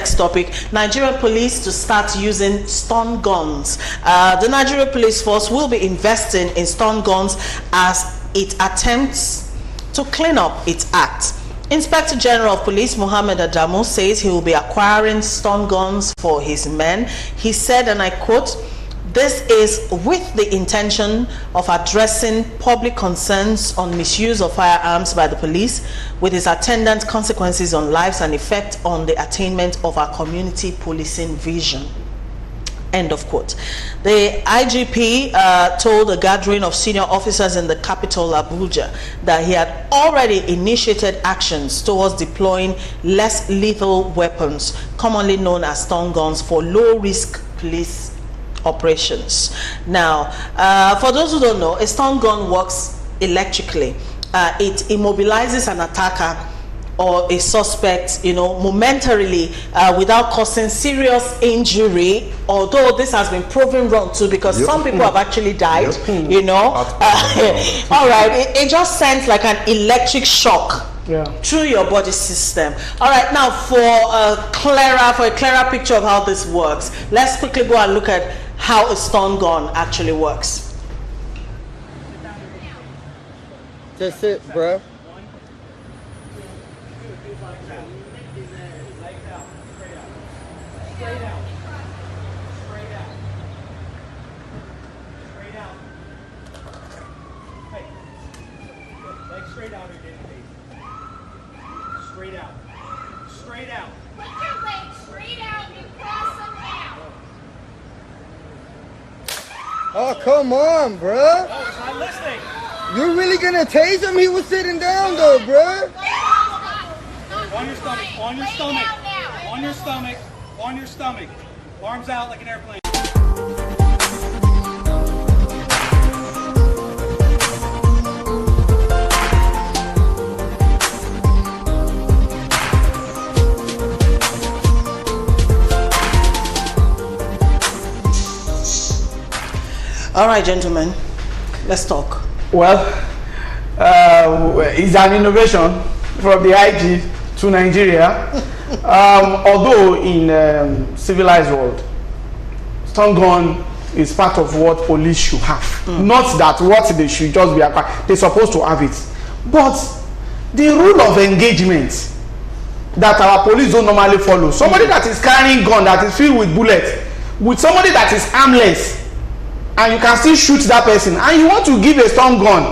Next topic, Nigerian police to start using stun guns. The Nigerian police force will be investing in stun guns as it attempts to clean up its act. Inspector General of Police Mohammed Adamu says he will be acquiring stun guns for his men. He said, and I quote, "This is with the intention of addressing public concerns on misuse of firearms by the police, with its attendant consequences on lives and effect on the attainment of our community policing vision." End of quote. The IGP told a gathering of senior officers in the capital, Abuja, that he had already initiated actions towards deploying less lethal weapons, commonly known as stun guns, for low-risk police operations. Now, for those who don't know, a stun gun works electrically. It immobilizes an attacker or a suspect, momentarily, without causing serious injury, although this has been proven wrong too, because some people have actually died, all right, it just sends like an electric shock through your body system. All right, now for a clearer picture of how this works, let's quickly go and look at how a stun gun actually works. That's it, bro. Straight out again, please. Straight out. Straight out. Put your legs straight out and cross them out. Oh, come on, bro. Oh, he's not listening. You're really gonna tase him? He was sitting down, though, bro. On your stomach. On your stomach. On your stomach. On your stomach. Arms out like an airplane. All right, gentlemen, let's talk. Well, it's an innovation from the IG to Nigeria. Although in civilized world, stun gun is part of what police should have. Not that what they should just be acquired. They're supposed to have it. But the rule of engagement that our police don't normally follow. Somebody that is carrying gun that is filled with bullets, with somebody that is armless, and you can still shoot that person, and you want to give a stun gun.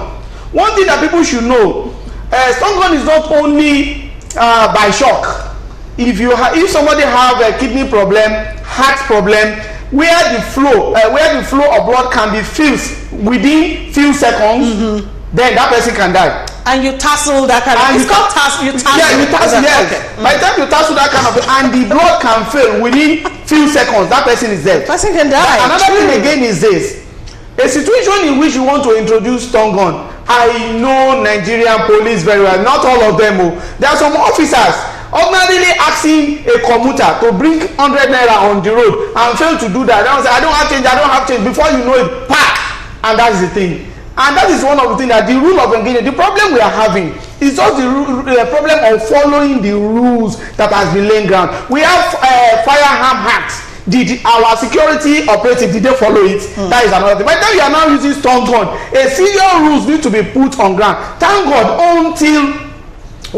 One thing that people should know, stun gun is not only by shock. If somebody have a kidney problem, heart problem, where the flow of blood can be filled within few seconds, then that person can die. And you tassel that kind of, it's called tassel, you tassel. Yeah, you tassel, yes. Okay. By the time you tassel that kind of, and the blood can fail within few seconds, that person is dead. Person can die. But another thing again is this: a situation in which you want to introduce stun gun. I know Nigerian police very well, not all of them. There are some officers ordinarily asking a commuter to bring 100 naira on the road and fail to do that. They say, I don't have change. Before you know it, pack. And that's the thing. And that is one of the things, that the rule of engagement, the problem we are having is just the problem of following the rules that has been laying ground. We have firearm hacks. Did our security operative, did they follow it? That is another thing. By the time you are now using stun gun, a serious rules need to be put on ground. Thank God, until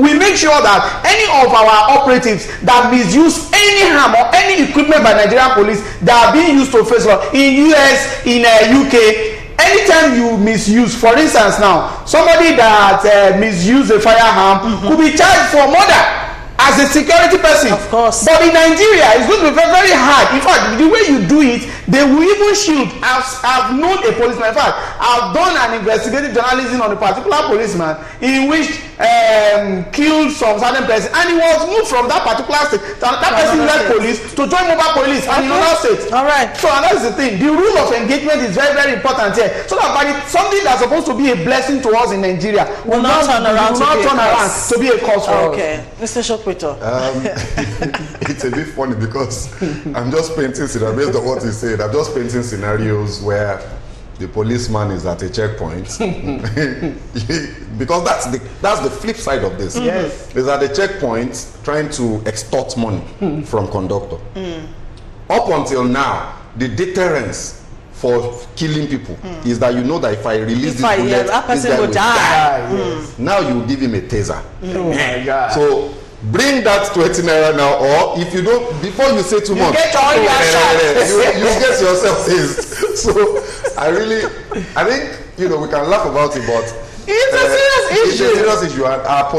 we make sure that any of our operatives that misuse any arm or any equipment by Nigerian police that are being used to face law in US, in UK, anytime you misuse, for instance now, somebody that misuse a firearm could be charged for murder as a security person. Of course. But in Nigeria, it's going to be very, very hard. In fact, the way you do it, they will even shield. I've known a policeman. In fact, I've done an investigative journalism on a particular policeman in which killed some certain person, and he was moved from that particular state. That person left police to join mobile police and in another state. All right. So and that's the thing. The rule of engagement is very, very important here. So that by something that's supposed to be a blessing to us in Nigeria will not turn around to be a cause for us. Okay, Mr. Shokweto. It's a bit funny because I'm just painting scenarios based on what you said. I'm just painting scenarios where the policeman is at a checkpoint, because that's the flip side of this. Yes. Is at a checkpoint trying to extort money from conductor. Up until now, the deterrence for killing people is that you know that if I release this bullet, that this person guy will die. Yes. Now you give him a taser. Oh my God. So bring that 20 naira now, or if you don't, before you say too much, get all your shots. you get yourself tased. So I think we can laugh about it, but It's a serious issue. It's a serious issue, and our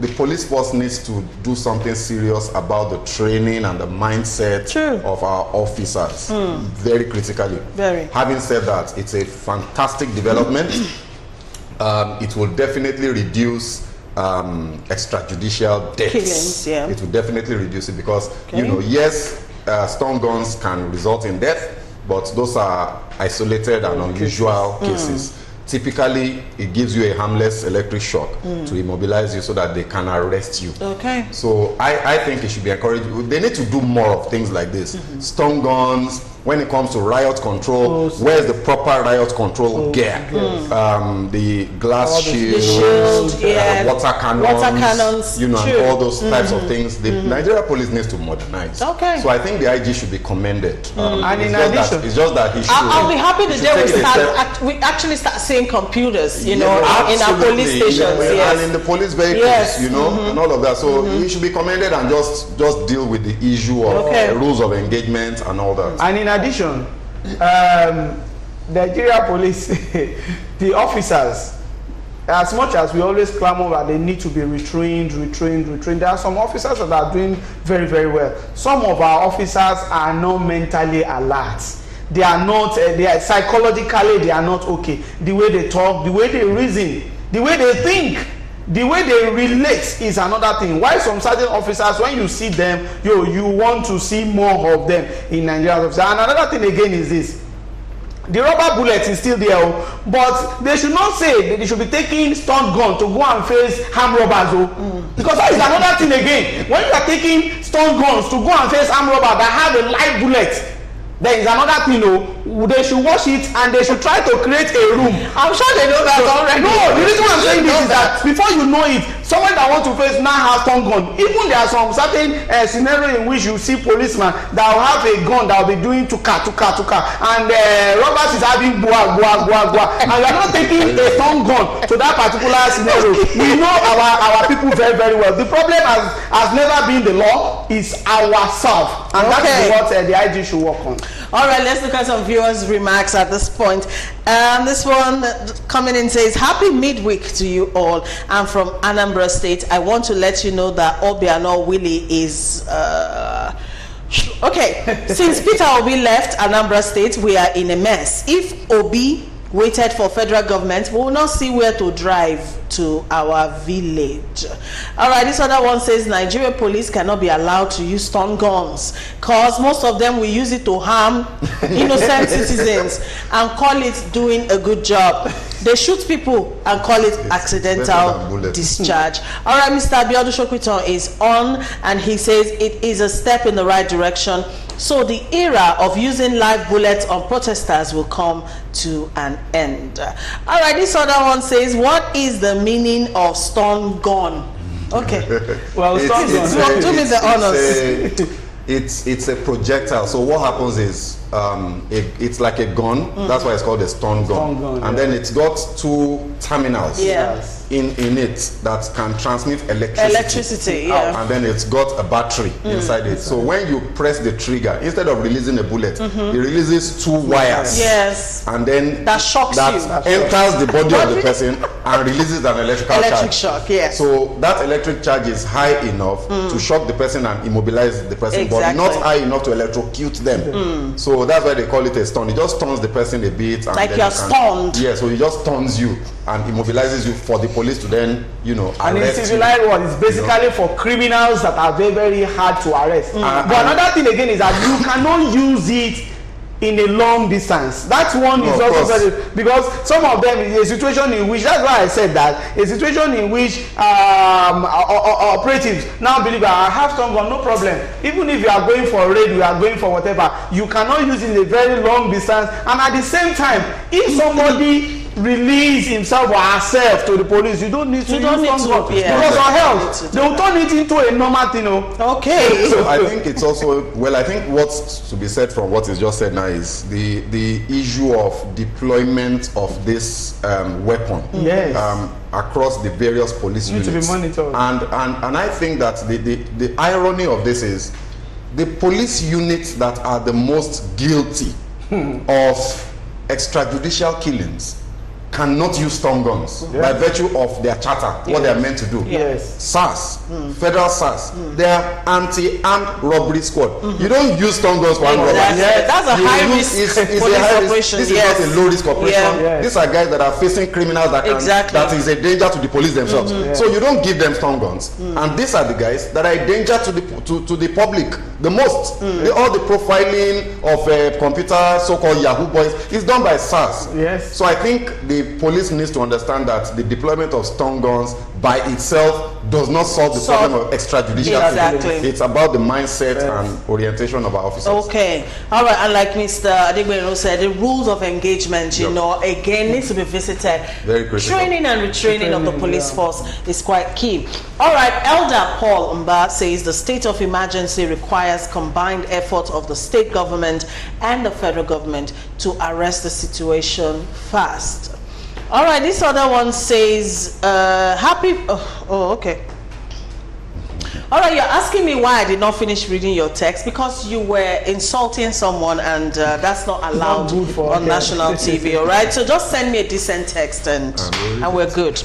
the police force needs to do something serious about the training and the mindset of our officers, very critically. Very. Having said that, it's a fantastic development. It will definitely reduce extrajudicial deaths. Killings, yeah. It will definitely reduce it because, yes, stun guns can result in death, but those are isolated and unusual cases. Typically, it gives you a harmless electric shock to immobilize you so that they can arrest you. Okay. So I think it should be encouraged. They need to do more of things like this. Stun guns, when it comes to riot control, where's the proper riot control gear? The glass shield, water cannons, and all those types of things. The Nigeria police needs to modernize. Okay. So I think the IG should be commended. And in addition, it's just that he should. I'll be happy the day we we actually start seeing computers, in our police stations. And in the police vehicles, and all of that. So he should be commended and just deal with the issue of rules of engagement and all that. And in addition, Nigeria police, the officers, as much as we always clamor that they need to be retrained, there are some officers that are doing very, very well. Some of our officers are not mentally alert. They are not, psychologically, they are not okay. The way they talk, the way they reason, the way they think, the way they relate is another thing. Why some certain officers, when you see them, you want to see more of them in Nigeria. And another thing again is this: the rubber bullet is still there, but they should not say that they should be taking stun gun to go and face armed robbers, because that is another thing again. When you are taking stun guns to go and face armed robbers that have a live bullet, there is another thing. They should watch it and they should try to create a room. I'm sure they know that already. No, the reason why I'm saying this is that before you know it, someone that wants to face now has stun gun. Even there are some certain scenario in which you see policemen that will have a gun that will be doing tuka, and robbers is having bua, and you are not taking a stun gun to that particular scenario. We know our people very, very well. The problem has never been the law, it's ourselves, and that is what the IG should work on. All right, let's look at some viewers' remarks at this point. This one coming in says, happy midweek to you all. I'm from Anambra State. I want to let you know that Obiano Willie is... Okay, since Peter Obi left Anambra State, we are in a mess. If Obi waited for federal government, we will not see where to drive to our village. All right, this other one says Nigeria police cannot be allowed to use stun guns because most of them will use it to harm innocent citizens and call it doing a good job. They shoot people and call it accidental discharge. All right, Mr. Abiodun Shokwiton is on, and he says it is a step in the right direction. So the era of using live bullets on protesters will come to an end. All right, this other one says, what is the meaning of stun gun? Okay. Well, stun gun. Do me the honors. It's a projectile. So what happens is it's like a gun. That's why it's called a stun gun. And then it's got two terminals in it that can transmit electricity. And then it's got a battery inside it. So when you press the trigger, instead of releasing a bullet, it releases two wires. Yes. And then that shocks that enters the body of the person and releases an electric shock. Yes. So that electric charge is high enough to shock the person and immobilize the person, but not high enough to electrocute them. So that's why they call it a stun. It just stuns the person a bit. And like then you're stunned. Yeah, so it just stuns you and immobilizes you for the police to then, arrest and in civilized world, it's basically for criminals that are very, very hard to arrest. But another thing again is that you cannot use it in a long distance. That one is of also course. very, because some of them is a situation in which, that's why I said that, a situation in which operatives now believe I have stun gun, no problem. Even if you are going for a raid, you are going for whatever, you cannot use it in a very long distance. And at the same time, if somebody release himself or herself to the police, you don't need to use stun gun, because or else they will turn it into a normal thing. Okay. So I think it's also, well, I think what's to be said from what is just said now is the issue of deployment of this weapon across the various police units. To be monitored. And I think that the irony of this is the police units that are the most guilty of extrajudicial killings cannot use stun guns by virtue of their charter, what they are meant to do. SARS, federal SARS, they are anti-armed robbery squad. You don't use stun guns for armed robbery. That's a high risk police operation. This is not a low risk operation. These are guys that are facing criminals that that is a danger to the police themselves. So you don't give them stun guns. And these are the guys that are a danger to the public the most. All the profiling of computer so-called Yahoo boys is done by SARS. So I think the police needs to understand that the deployment of stun guns by itself does not solve the problem of extrajudicial killings. It's about the mindset and orientation of our officers. Okay. All right. And like Mr. Adegbero said, the rules of engagement, you know, again, needs to be visited. Very critical. Training and retraining of the police force is quite key. All right. Elder Paul Mba says the state of emergency requires combined effort of the state government and the federal government to arrest the situation fast. All right, this other one says, okay. All right, you're asking me why I did not finish reading your text, because you were insulting someone, and that's not allowed on national TV, all right? So just send me a decent text and we're good.